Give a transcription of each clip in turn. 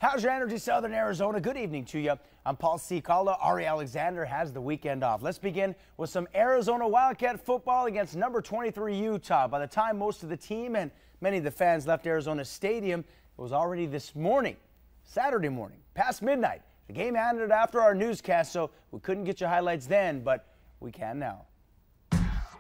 How's your energy, Southern Arizona? Good evening to you. I'm Paul Cicala. Ari Alexander has the weekend off. Let's begin with some Arizona Wildcat football against number 23 Utah. By the time most of the team and many of the fans left Arizona Stadium, it was already this morning, Saturday morning, past midnight. The game ended after our newscast, so we couldn't get you highlights then, but we can now.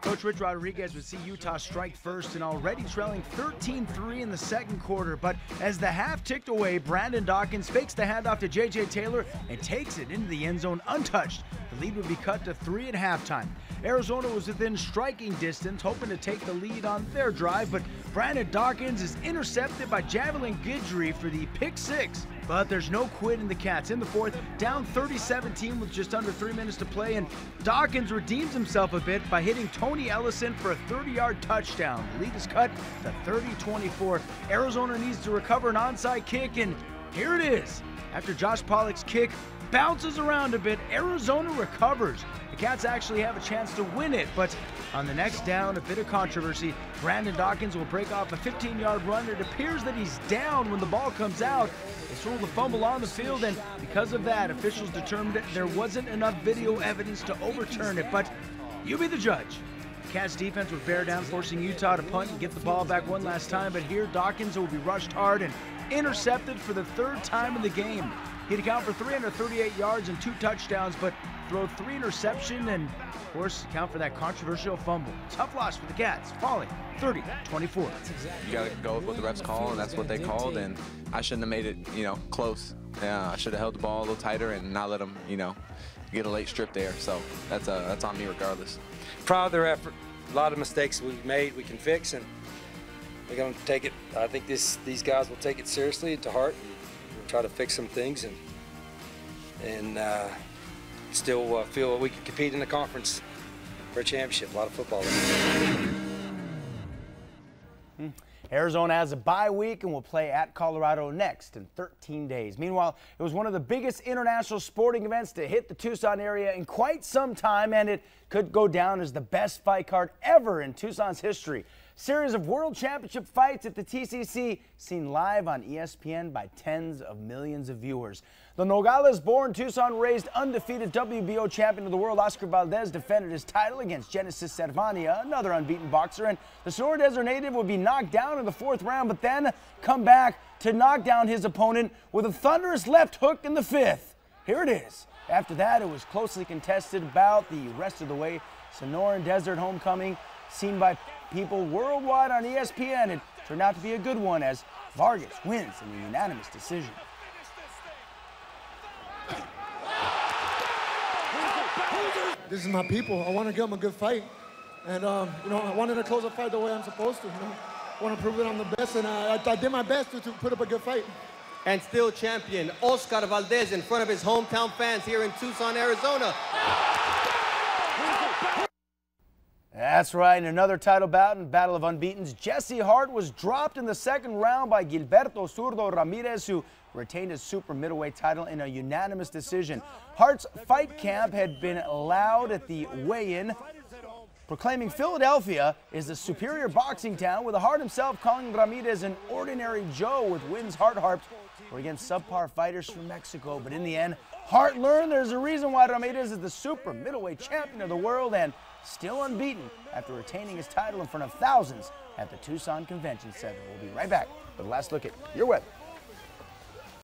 Coach Rich Rodriguez would see Utah strike first and already trailing 13-3 in the second quarter. But as the half ticked away, Brandon Dawkins fakes the handoff to J.J. Taylor and takes it into the end zone untouched. The lead would be cut to 3 at halftime. Arizona was within striking distance, hoping to take the lead on their drive, but Brandon Dawkins is intercepted by Javelin Guidry for the pick six. But there's no quit in the Cats. In the fourth, down 30-17 with just under 3 minutes to play, and Dawkins redeems himself a bit by hitting Tony Ellison for a 30-yard touchdown. The lead is cut to 30-24. Arizona needs to recover an onside kick, and here it is. After Josh Pollock's kick bounces around a bit, Arizona recovers. The Cats actually have a chance to win it, but on the next down, a bit of controversy. Brandon Dawkins will break off a 15-yard run. It appears that he's down when the ball comes out. They throw the fumble on the field, and because of that, officials determined that there wasn't enough video evidence to overturn it, but you be the judge. The Cats defense would bear down, forcing Utah to punt and get the ball back one last time, but here Dawkins will be rushed hard and intercepted for the third time in the game. He'd account for 338 yards and 2 touchdowns, but throw 3 interceptions and, of course, account for that controversial fumble. Tough loss for the Cats, falling 30-24. You got to go with what the refs call, and that's what they called, and I shouldn't have made it, close. Yeah, I should have held the ball a little tighter and not let them, get a late strip there. So that's on me regardless. Proud of their effort. A lot of mistakes we've made, we can fix, and we're going to take it. I think these guys will take it seriously to heart and we'll try to fix some things and still feel we can compete in the conference for a championship. A lot of football. Arizona has a bye week and will play at Colorado next in 13 days. Meanwhile, it was one of the biggest international sporting events to hit the Tucson area in quite some time, and it could go down as the best fight card ever in Tucson's history. Series of world championship fights at the TCC seen live on ESPN by tens of millions of viewers. The Nogales-born, Tucson-raised, undefeated WBO champion of the world, Oscar Valdez, defended his title against Genesis Servania, another unbeaten boxer, and the Sonora Desert native would be knocked down in the 4th round, but then come back to knock down his opponent with a thunderous left hook in the 5th. Here it is. After that, it was closely contested about the rest of the way. Sonoran Desert homecoming seen by people worldwide on ESPN. It turned out to be a good one as Vargas wins in a unanimous decision. This is my people. I want to give them a good fight. And, I wanted to close the fight the way I'm supposed to. I want to prove that I'm the best, and I did my best to put up a good fight. And still champion, Oscar Valdez in front of his hometown fans here in Tucson, Arizona. That's right, in another title bout in Battle of Unbeatens, Jesse Hart was dropped in the 2nd round by Gilberto Zurdo Ramirez, who retained his super middleweight title in a unanimous decision. Hart's fight camp had been loud at the weigh-in, proclaiming Philadelphia is the superior boxing town, with Hart himself calling Ramirez an ordinary Joe with wins Hart harped were against subpar fighters from Mexico. But in the end, Hart learned there's a reason why Ramirez is the super middleweight champion of the world and still unbeaten after retaining his title in front of thousands at the Tucson Convention Center. We'll be right back with a last look at your weather.